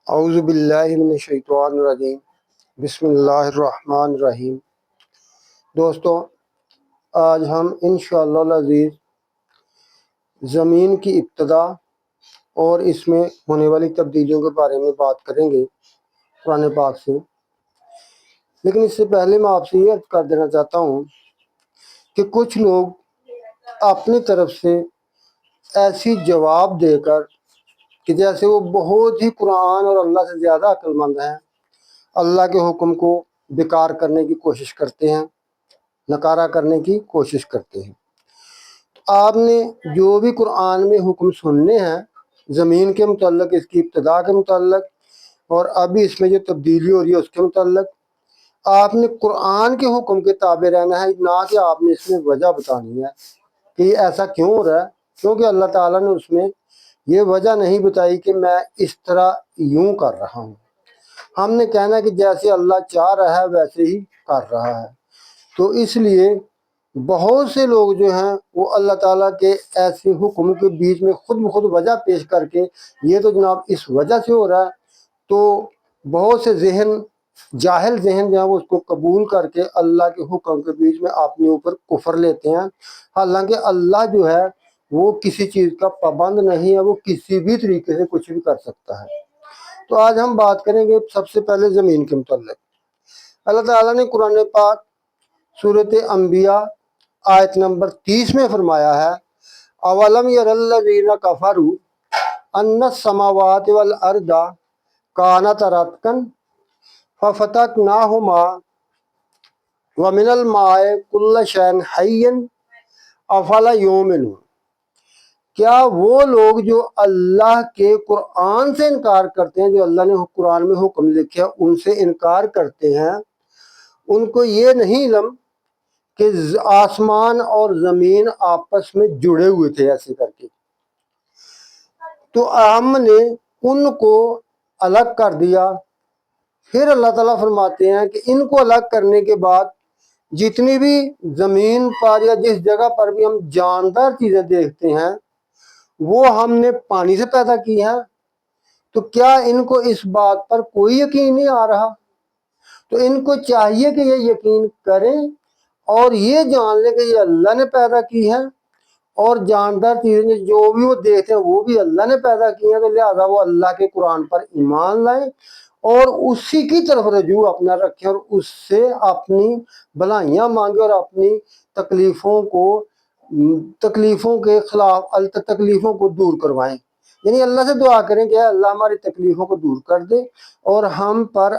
اعوذ باللہ من الشیطان الرجیم بسم اللہ الرحمن الرحیم۔ دوستو، آج ہم انشاءاللہ العزیز زمین کی ابتدا اور اس میں ہونے والی تبدیلیوں کے بارے میں بات کریں گے قرآن پاک سے۔ لیکن اس سے پہلے میں آپ سے یہ عرض کر دینا چاہتا ہوں کہ کچھ لوگ اپنی طرف سے ایسی جواب دے کر کہ جیسے وہ بہت ہی قرآن اور اللہ سے زیادہ عقل مند ہیں، اللہ کے حکم کو بیکار کرنے کی کوشش کرتے ہیں، نکارہ کرنے کی کوشش کرتے ہیں۔ آپ نے جو بھی قرآن میں حکم سننے ہیں زمین کے متعلق، اس کی ابتدا کے متعلق اور ابھی اس میں جو تبدیلی ہو رہی ہے اس کے متعلق، آپ نے قرآن کے حکم کے تابع رہنا ہے، نہ کہ آپ نے اس میں وجہ بتانی ہے کہ یہ ایسا کیوں ہو رہا ہے، کیونکہ اللہ تعالیٰ نے اس میں یہ وجہ نہیں بتائی کہ میں اس طرح یوں کر رہا ہوں۔ ہم نے کہنا کہ جیسے اللہ چاہ رہا ہے ویسے ہی کر رہا ہے۔ تو اس لیے بہت سے لوگ جو ہیں وہ اللہ تعالیٰ کے ایسے حکم کے بیچ میں خود بخود وجہ پیش کر کے یہ تو جناب اس وجہ سے ہو رہا ہے، تو بہت سے جاہل ذہن جو ہیں وہ اس کو قبول کر کے اللہ کے حکم کے بیچ میں اپنے اوپر کفر لیتے ہیں۔ حالانکہ اللہ جو ہے وہ کسی چیز کا پابند نہیں ہے، وہ کسی بھی طریقے سے کچھ بھی کر سکتا ہے۔ تو آج ہم بات کریں گے سب سے پہلے زمین کے متعلق۔ اللہ تعالیٰ نے قرآن پاک سورۃ انبیاء آیت نمبر 30 میں فرمایا ہے، اولم یر الذین کفروا ان السماوات والارض کانتا رتقا ففتقناہما ومن الماء کل شیء حی افلا یؤمنون۔ کیا وہ لوگ جو اللہ کے قرآن سے انکار کرتے ہیں، جو اللہ نے قرآن میں حکم لکھا ان سے انکار کرتے ہیں، ان کو یہ نہیں علم کہ آسمان اور زمین آپس میں جڑے ہوئے تھے ایسے کر کے، تو ہم نے ان کو الگ کر دیا۔ پھر اللہ تعالیٰ فرماتے ہیں کہ ان کو الگ کرنے کے بعد جتنی بھی زمین پر یا جس جگہ پر بھی ہم جاندار چیزیں دیکھتے ہیں وہ ہم نے پانی سے پیدا کی ہیں، تو کیا ان کو اس بات پر کوئی یقین نہیں آ رہا؟ تو ان کو چاہیے کہ یہ یقین کریں اور یہ جان لیں کہ یہ اللہ نے پیدا کی ہے، اور جاندار چیزیں جو بھی وہ دیکھتے ہیں وہ بھی اللہ نے پیدا کی ہیں، تو لہٰذا وہ اللہ کے قرآن پر ایمان لائیں اور اسی کی طرف رجوع اپنا رکھیں اور اس سے اپنی بھلائیاں مانگیں اور اپنی تکلیفوں کے خلاف تکلیفوں کو دور کروائیں۔ یعنی اللہ سے دعا کریں کہ اللہ ہماری تکلیفوں کو دور کر دے اور ہم پر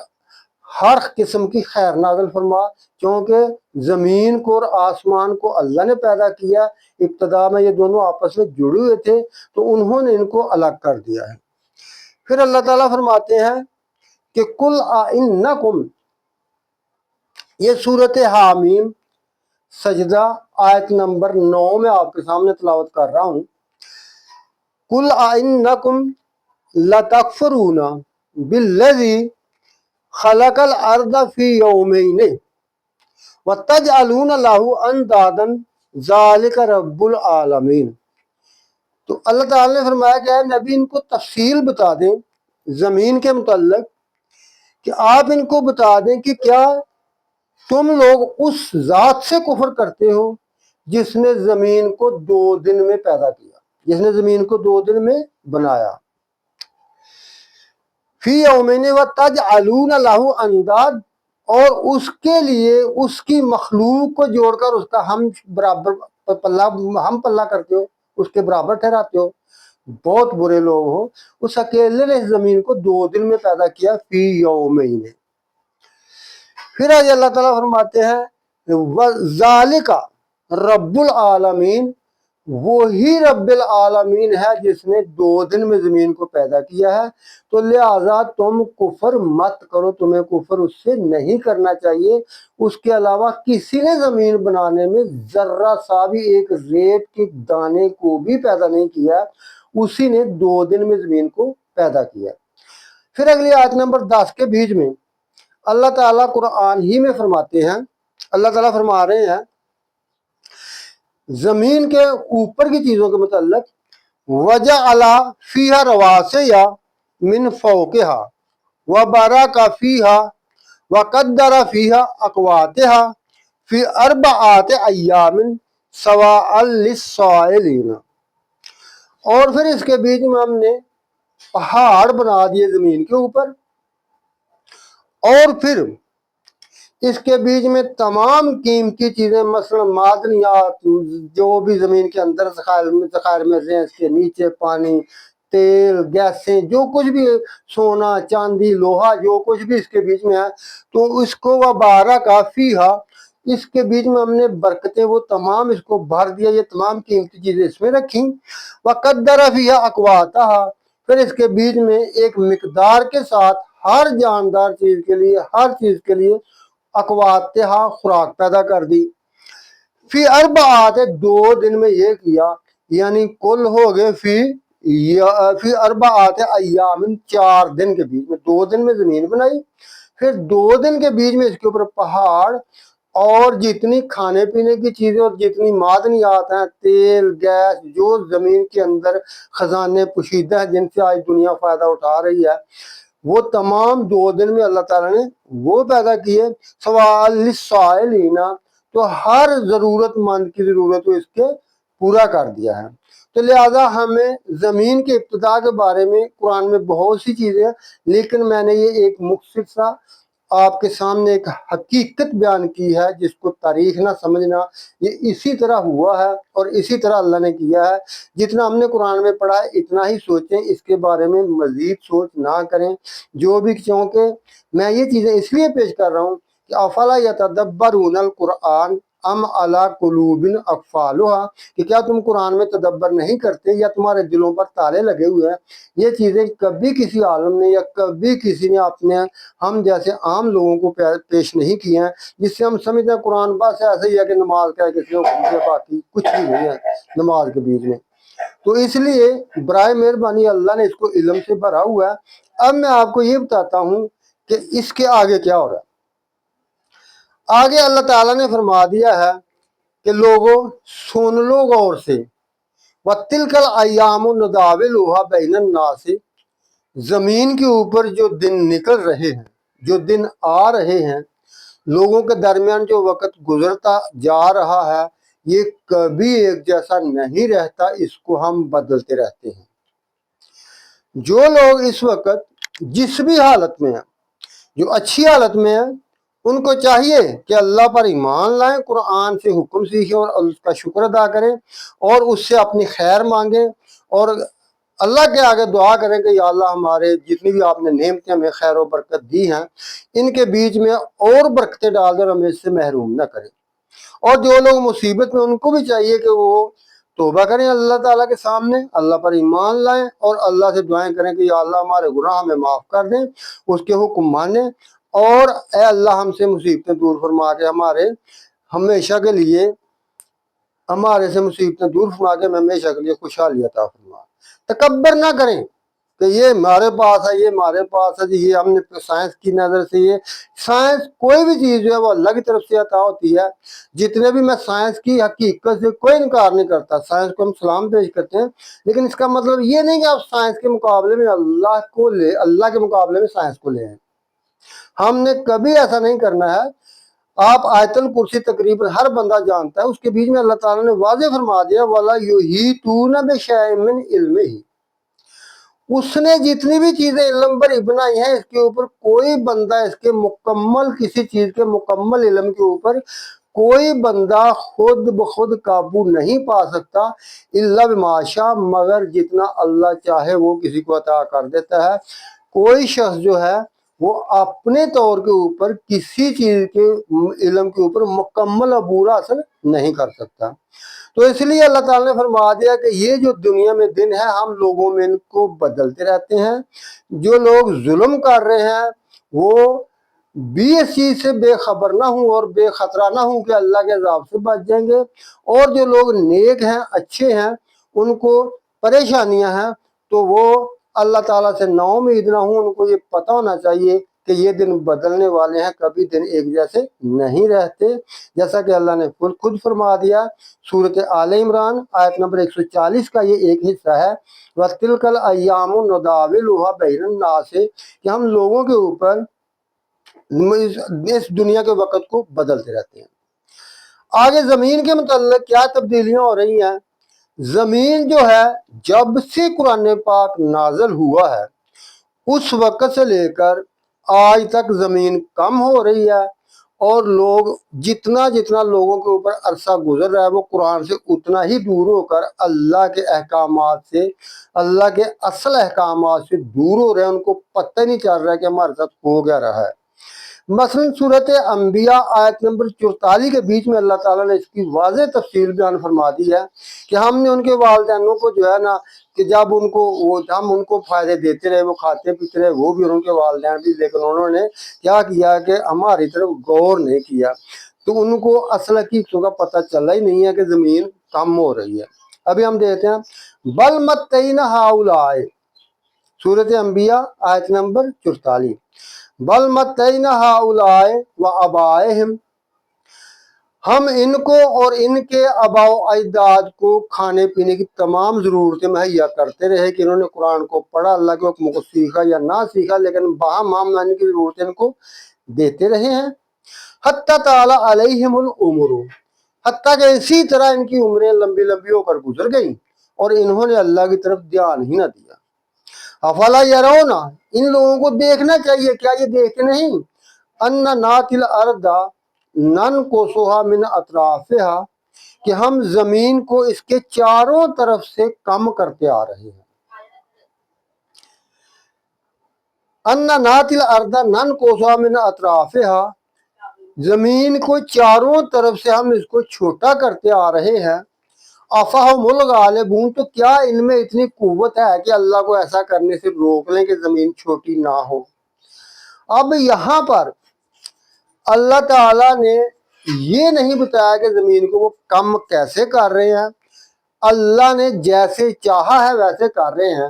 ہر قسم کی خیر نازل فرما، کیونکہ زمین کو اور آسمان کو اللہ نے پیدا کیا، ابتدا میں یہ دونوں آپس میں جڑے ہوئے تھے تو انہوں نے ان کو الگ کر دیا ہے۔ پھر اللہ تعالیٰ فرماتے ہیں کہ قل اِنَّکُمْ، یہ سورۃ حامیم سجدہ آیت نمبر 9 میں آپ کے سامنے تلاوت کر رہا ہوں۔ قل اِنَّکُمْ لَتَکْفُرُونَ بِالَّذِی خَلَقَ الْأَرْضَ فِی یَوْمَیْنِ وَتَجْعَلُونَ لَهُ أَنْدَادًا ذَلِکَ رَبُّ الْعَالَمِینَ۔ تو اللہ تعالیٰ نے فرمایا کہ اے نبی ان کو تفصیل بتا دیں زمین کے متعلق، کہ آپ ان کو بتا دیں کہ کیا تم لوگ اس ذات سے کفر کرتے ہو جس نے زمین کو 2 دن میں پیدا کیا، جس نے زمین کو 2 دن میں بنایا۔ فی یومین وتجعلون لہ انداد، اور اس کے لیے اس کی مخلوق کو جوڑ کر اس کا ہم پلہ کرتے ہو، اس کے برابر ٹھہراتے ہو۔ بہت برے لوگ ہو، اس اکیلے نے زمین کو 2 دن میں پیدا کیا، فی یومین۔ پھر آج اللہ تعالیٰ فرماتے ہیں ذالک رب العالمین، وہی رب العالمین ہے جس نے 2 دن میں زمین کو پیدا کیا ہے، تو لہٰذا تم کفر مت کرو، تمہیں کفر اس سے نہیں کرنا چاہیے۔ اس کے علاوہ کسی نے زمین بنانے میں ذرہ سا بھی ایک ریت کے دانے کو بھی پیدا نہیں کیا، اسی نے 2 دن میں زمین کو پیدا کیا۔ پھر اگلی آیت نمبر 10 کے بیچ میں اللہ تعالیٰ قرآن ہی میں فرماتے ہیں، اللہ تعالیٰ فرما رہے ہیں زمین کے اوپر کی چیزوں کے متعلق، وَجَعَلَ فِيهَا رَوَاسِيَ مِن فَوْقِهَا وبارک فیہا وقدر فیہا اقواتہا فی اربعات ایام سواء للسائلین۔ اور پھر اس کے بیچ میں ہم نے پہاڑ بنا دیے زمین کے اوپر، اور پھر اس کے بیچ میں تمام قیمتی چیزیں مثلا معدنیات جو بھی زمین کے اندر ذخائر میں سے ہیں، اس کے نیچے پانی، تیل، گیسیں، جو کچھ بھی سونا، چاندی، لوہا، جو کچھ بھی اس کے بیچ میں ہے، تو اس کو وبارک فیہا، اس کے بیچ میں ہم نے برکتیں وہ تمام اس کو بھر دیا، یہ تمام قیمتی چیزیں اس میں رکھیں۔ وقدر فیہا اقواتہا، پھر اس کے بیچ میں ایک مقدار کے ساتھ ہر جاندار چیز کے لیے، ہر چیز کے لیے اقواتہا خوراک پیدا کر دی۔ فی اربعات، 2 دن میں یہ کیا، یعنی کل ہو گئے فی اربعات ایام، 4 دن کے بیچ میں، 2 دن میں زمین بنائی، پھر 2 دن کے بیچ میں اس کے اوپر پہاڑ اور جتنی کھانے پینے کی چیزیں اور جتنی معدنیات ہیں، تیل، گیس، جو زمین کے اندر خزانے پوشیدہ ہیں جن سے آج دنیا فائدہ اٹھا رہی ہے، وہ تمام 2 دن میں اللہ تعالیٰ نے وہ پیدا کیے۔ سواء للسائلین، تو ہر ضرورت مند کی ضرورت کو اس کے پورا کر دیا ہے۔ تو لہٰذا ہمیں زمین کے ابتدا کے بارے میں قرآن میں بہت سی چیزیں ہیں، لیکن میں نے یہ ایک مختصر سا آپ کے سامنے ایک حقیقت بیان کی ہے، جس کو تاریخ نہ سمجھنا، یہ اسی طرح ہوا ہے اور اسی طرح اللہ نے کیا ہے۔ جتنا ہم نے قرآن میں پڑھا ہے اتنا ہی سوچیں، اس کے بارے میں مزید سوچ نہ کریں جو بھی، کیونکہ میں یہ چیزیں اس لیے پیش کر رہا ہوں کہ افلا یتدبرون القرآن ام علی قلوب اقفالها، کہ کیا تم قرآن میں تدبر نہیں کرتے یا تمہارے دلوں پر تالے لگے ہوئے ہیں۔ یہ چیزیں کبھی کسی عالم نے یا کبھی کسی نے اپنے ہم جیسے عام لوگوں کو پیش نہیں کی ہیں، جس سے ہم سمجھتے ہیں قرآن بس ایسے ہی ہے کہ نماز کا کسی نے حکم دیا، باقی کچھ بھی نہیں ہے نماز کے بیچ میں۔ تو اس لیے برائے مہربانی اللہ نے اس کو علم سے بھرا ہوا ہے۔ اب میں آپ کو یہ بتاتا ہوں کہ اس کے آگے کیا ہو رہا ہے۔ آگے اللہ تعالیٰ نے فرما دیا ہے کہ لوگوں سن لو غور سے، وَتِلْكَ الْأَيَّامُ نُدَاوِلُهَا بَيْنَ النَّاسِ، زمین کے اوپر جو دن نکل رہے ہیں، جو دن آ رہے ہیں، لوگوں کے درمیان جو وقت گزرتا جا رہا ہے، یہ کبھی ایک جیسا نہیں رہتا، اس کو ہم بدلتے رہتے ہیں۔ جو لوگ اس وقت جس بھی حالت میں ہیں، جو اچھی حالت میں ہیں، ان کو چاہیے کہ اللہ پر ایمان لائیں، قرآن سے حکم سیکھیں اور اس کا شکر ادا کریں اور اس سے اپنی خیر مانگیں اور اللہ کے آگے دعا کریں کہ یا اللہ ہمارے جتنی بھی آپ نے نعمتیں ہمیں خیر و برکت دی ہیں، ان کے بیچ میں اور برکتیں ڈال دیں، ہمیں اس سے محروم نہ کریں۔ اور جو لوگ مصیبت میں، ان کو بھی چاہیے کہ وہ توبہ کریں اللہ تعالیٰ کے سامنے، اللہ پر ایمان لائیں اور اللہ سے دعائیں کریں کہ یا اللہ ہمارے گناہ ہمیں معاف کر دیں، اس کے حکم مانیں، اور اے اللہ ہم سے مصیبتیں دور فرما کے ہمیشہ کے لیے ہمارے سے مصیبتیں دور فرما کے ہمیں ہمیشہ کے لیے خوشحالی عطا فرما۔ تکبر نہ کریں کہ یہ ہمارے پاس ہے، یہ ہمارے پاس ہے، یہ ہم نے سائنس کی نظر سے، یہ سائنس کوئی بھی چیز جو ہے وہ اللہ کی طرف سے عطا ہوتی ہے۔ جتنے بھی میں سائنس کی حقیقت سے کوئی انکار نہیں کرتا، سائنس کو ہم سلام پیش کرتے ہیں، لیکن اس کا مطلب یہ نہیں کہ آپ سائنس کے مقابلے میں اللہ کے مقابلے میں سائنس کو لے آئیں۔ ہم نے کبھی ایسا نہیں کرنا ہے۔ آپ آیت الکرسی تقریباً ہر بندہ جانتا ہے، اس کے بیچ میں اللہ تعالیٰ نے واضح فرما دیا وَلَا يُحِيطُونَ بِشَيْءٍ مِّنْ عِلْمِهِ، اس نے جتنی بھی چیزیں علم پر بنائی ہیں، اس کے اوپر کوئی بندہ اس کے مکمل، کسی چیز کے مکمل علم کے اوپر کوئی بندہ خود بخود قابو نہیں پا سکتا، الا بما شاء، مگر جتنا اللہ چاہے وہ کسی کو عطا کر دیتا ہے۔ کوئی شخص جو ہے وہ اپنے طور کے اوپر کسی چیز کے علم کے اوپر مکمل عبور حاصل نہیں کر سکتا۔ تو اس لیے اللہ تعالیٰ نے فرما دیا کہ یہ جو دنیا میں دن ہے، ہم لوگوں میں ان کو بدلتے رہتے ہیں۔ جو لوگ ظلم کر رہے ہیں وہ بھی اس چیز سے بے خبر نہ ہوں اور بے خطرہ نہ ہوں کہ اللہ کے عذاب سے بچ جائیں گے، اور جو لوگ نیک ہیں، اچھے ہیں، ان کو پریشانیاں ہیں، تو وہ اللہ تعالیٰ سے نا امید نہ ہوں، ان کو یہ پتہ ہونا چاہیے کہ یہ دن بدلنے والے ہیں، کبھی دن ایک جیسے نہیں رہتے، جیسا کہ اللہ نے خود فرما دیا۔ سورۃ آل عمران آیت نمبر 140 کا یہ ایک حصہ ہے، وَتِلْكَ الْأَيَّامُ نُدَاوِلُهَا بَيْنَ النَّاسِ، کہ ہم لوگوں کے اوپر اس دنیا کے وقت کو بدلتے رہتے ہیں۔ آگے زمین کے متعلق کیا تبدیلیاں ہو رہی ہیں؟ زمین جو ہے جب سے قرآن پاک نازل ہوا ہے اس وقت سے لے کر آج تک زمین کم ہو رہی ہے، اور لوگ جتنا لوگوں کے اوپر عرصہ گزر رہا ہے وہ قرآن سے اتنا ہی دور ہو کر اللہ کے احکامات سے، اللہ کے اصل احکامات سے دور ہو رہے ہیں، ان کو پتہ نہیں چل رہا ہے کہ ہمارے ساتھ ہو گیا رہا ہے۔ مثلا سورۃ انبیاء آیت نمبر 44 کے بیچ میں اللہ تعالیٰ نے اس کی واضح تفصیل بیان فرما دی ہے کہ ہم نے ان کے والدینوں کو جو ہے نا کہ جب ہم ان کو فائدے دیتے رہے، وہ کھاتے پیتے رہے، وہ بھی اور ان کے والدین بھی، لیکن انہوں نے کیا کیا کہ ہماری طرف غور نہیں کیا، تو ان کو اصل حقیقتوں کا پتہ چلا ہی نہیں ہے کہ زمین کم ہو رہی ہے۔ ابھی ہم دیکھتے ہیں بل متعین ہؤلاء، سورۃ انبیاء آیت نمبر 44، بل متعین ہؤلاء وآبائہم، ہم ان کو اور ان کے آباء و اجداد کو کھانے پینے کی تمام ضرورتیں مہیا کرتے رہے کہ انہوں نے قرآن کو پڑھا، اللہ کے حکم کو سیکھا یا نہ سیکھا، لیکن باہم ہم ان کی ضرورتیں ان کو دیتے رہے ہیں۔ حتیٰ تعالی علیہم العمر، حتیٰ کہ اسی طرح ان کی عمریں لمبی لمبی ہو کر گزر گئیں اور انہوں نے اللہ کی طرف دھیان ہی نہ دیا۔ افلا یرون، ان لوگوں کو دیکھنا چاہیے، کیا یہ دیکھتے نہیں؟ ان ناتی الارض ننقصها من اطرافها، کہ ہم زمین کو اس کے چاروں طرف سے کم کرتے آ رہے ہیں۔ ان ناتی الارض ننقصها من اطرافها، زمین کو چاروں طرف سے ہم اس کو چھوٹا کرتے آ رہے ہیں۔ افہم الغالبون، تو کیا ان میں اتنی قوت ہے کہ اللہ کو ایسا کرنے سے روک لیں کہ زمین چھوٹی نہ ہو؟ اب یہاں پر اللہ تعالیٰ نے یہ نہیں بتایا کہ زمین کو وہ کم کیسے کر رہے ہیں، اللہ نے جیسے چاہا ہے ویسے کر رہے ہیں،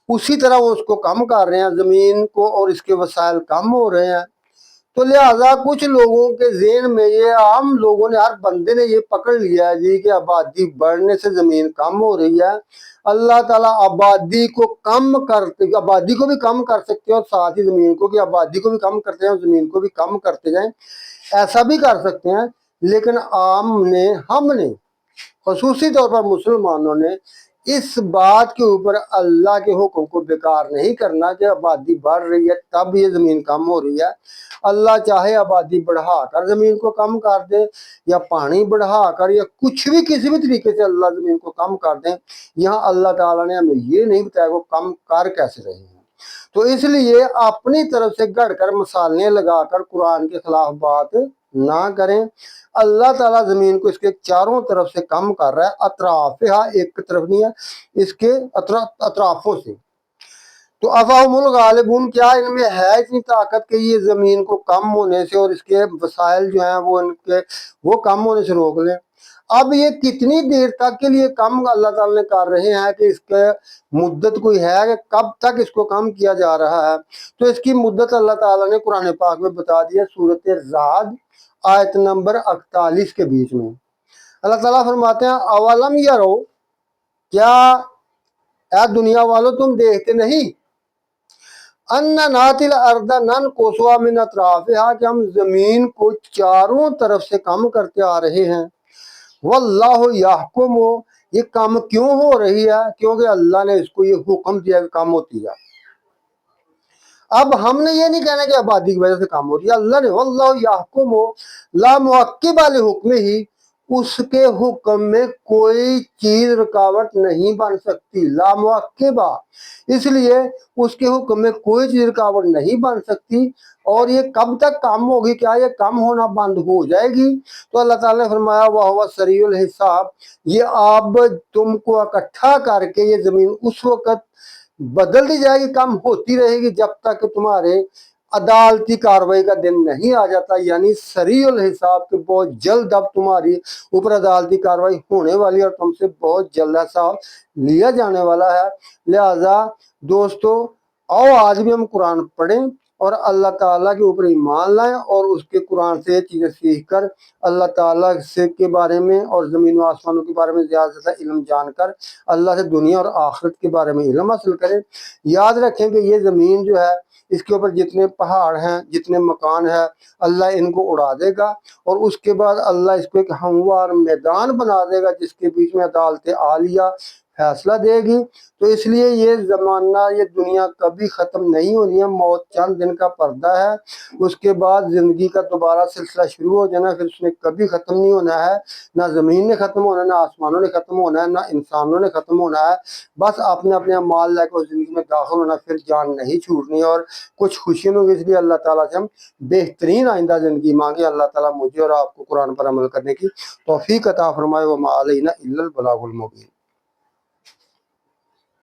اسی طرح وہ اس کو کم کر رہے ہیں، زمین کو اور اس کے وسائل کم ہو رہے ہیں۔ تو لہٰذا کچھ لوگوں کے ذہن میں یہ عام لوگوں نے، ہر بندے نے یہ پکڑ لیا ہے جی کہ آبادی بڑھنے سے زمین کم ہو رہی ہے، اللہ تعالیٰ آبادی کو بھی کم کر سکتے ہیں اور ساتھ ہی زمین کو، کہ آبادی کو بھی کم کرتے ہیں اور زمین کو بھی کم کرتے جائیں، ایسا بھی کر سکتے ہیں۔ لیکن ہم نے خصوصی طور پر مسلمانوں نے اس بات کے اوپر اللہ کے حکم کو بیکار نہیں کرنا کہ آبادی بڑھ رہی ہے تب یہ زمین کم ہو رہی ہے۔ اللہ چاہے آبادی بڑھا کر زمین کو کم کر دے، یا پانی بڑھا کر، یا کچھ بھی کسی بھی طریقے سے اللہ زمین کو کم کر دیں، یہاں اللہ تعالیٰ نے ہمیں یہ نہیں بتایا وہ کم کر کیسے رہے ہیں۔ تو اس لیے اپنی طرف سے گڑھ کر مثالیں لگا کر قرآن کے خلاف بات نہ کریں۔ اللہ تعالیٰ زمین کو اس کے چاروں طرف سے کم کر رہا ہے، اطرافہا، ایک طرف نہیں ہے، اس کے اطرافوں سے۔ تو افہم الغالبون، کیا ان میں ہے اتنی طاقت کہ یہ زمین کو کم ہونے سے اور اس کے وسائل جو ہیں وہ کم ہونے سے روک لیں؟ اب یہ کتنی دیر تک کے لیے کم اللہ تعالیٰ نے کر رہے ہیں کہ اس کے مدت کوئی ہے کہ کب تک اس کو کم کیا جا رہا ہے؟ تو اس کی مدت اللہ تعالیٰ نے قرآن پاک میں بتا دی ہے، سورۃ رعد آیت نمبر 48 کے بیچ میں۔ اللہ تعالیٰ فرماتے ہیں اولم یرو، کیا اے دنیا والوں تم دیکھتے نہیں، ان ناتی الارض ننقصها من اطرافها، کہ ہم زمین کو چاروں طرف سے کم کرتے آ رہے ہیں۔ واللہ یحکم، یہ کم کیوں ہو رہی ہے؟ کیونکہ اللہ نے اس کو یہ حکم دیا کہ کم ہوتی ہے۔ اب ہم نے یہ نہیں کہنا کہ آبادی کی وجہ سے کم ہو رہی ہے، اللہ نے واللہ یحکم لا معقب لحکمہ ہی، اس کے حکم میں کوئی چیز رکاوٹ نہیں بن سکتی، لا معقبہ، اس لیے اس کے حکم میں کوئی چیز رکاوٹ نہیں بن سکتی۔ اور یہ کب تک کم ہوگی؟ کیا یہ کم ہونا بند ہو جائے گی؟ تو اللہ تعالیٰ نے فرمایا وَهُوَ سَرِيعُ الْحِسَابِ، یہ اب تم کو اکٹھا کر کے یہ زمین اس وقت بدل دی جائے گی، کم ہوتی رہے گی جب تک تمہارے عدالتی کاروائی کا دن نہیں آ جاتا، یعنی سریع الحساب کے بہت جلد اب تمہاری اوپر عدالتی کاروائی ہونے والی ہے اور تم سے بہت جلد حساب لیا جانے والا ہے۔ لہذا دوستو آؤ آج بھی ہم قرآن پڑھیں اور اللہ تعالیٰ کے اوپر ایمان لائیں اور اس کے قرآن سے یہ چیزیں سیکھ کر اللہ تعالیٰ سے کے بارے میں اور زمین و آسمانوں کے بارے میں زیادہ سے زیادہ علم جان کر اللہ سے دنیا اور آخرت کے بارے میں علم حاصل کریں۔ یاد رکھیں کہ یہ زمین جو ہے اس کے اوپر جتنے پہاڑ ہیں، جتنے مکان ہیں، اللہ ان کو اڑا دے گا اور اس کے بعد اللہ اس کو ایک ہموار میدان بنا دے گا جس کے بیچ میں عدالت عالیہ فیصلہ دے گی۔ تو اس لیے یہ زمانہ، یہ دنیا کبھی ختم نہیں ہونی ہے، موت چند دن کا پردہ ہے، اس کے بعد زندگی کا دوبارہ سلسلہ شروع ہو جانا، پھر اس نے کبھی ختم نہیں ہونا ہے، نہ زمین نے ختم ہونا ہے، نہ آسمانوں نے ختم ہونا ہے، نہ انسانوں نے ختم ہونا ہے۔ بس آپ نے اپنے اعمال لے کر زندگی میں داخل ہونا، پھر جان نہیں چھوٹنی اور کچھ خوشی ہوگی۔ اس لیے اللہ تعالیٰ سے ہم بہترین آئندہ زندگی مانگے۔ اللہ تعالیٰ مجھے اور آپ کو قرآن پر عمل کرنے کی توفیق عطا فرمائے۔ وما علینا الا البلاغ المبین۔